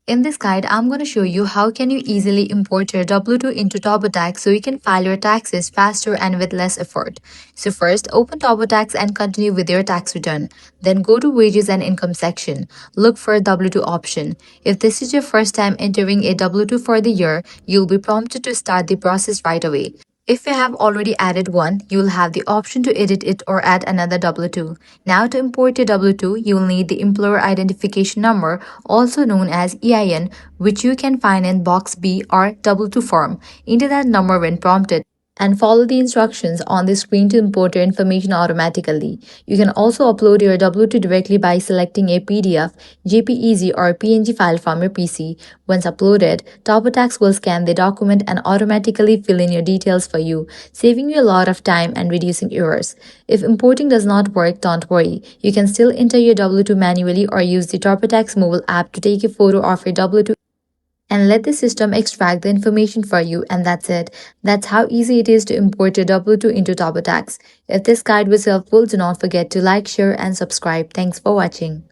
In this guide, I'm going to show you how can you easily import your W-2 into TurboTax so you can file your taxes faster and with less effort. So first, open TurboTax and continue with your tax return. Then go to Wages and Income section. Look for W-2 option. If this is your first time entering a W-2 for the year, you'll be prompted to start the process right away. If you have already added one, you will have the option to edit it or add another W-2. Now to import your W-2, you will need the Employer Identification Number, also known as EIN, which you can find in Box B or W-2 form. Enter that number when prompted and follow the instructions on the screen to import your information automatically. You can also upload your W-2 directly by selecting a PDF, JPEG, or PNG file from your PC. Once uploaded, TurboTax will scan the document and automatically fill in your details for you, saving you a lot of time and reducing errors. If importing does not work, don't worry. You can still enter your W-2 manually or use the TurboTax mobile app to take a photo of your W-2 and let the system extract the information for you, and that's it. That's how easy it is to import your W-2 into TurboTax. If this guide was helpful, do not forget to like, share, and subscribe. Thanks for watching.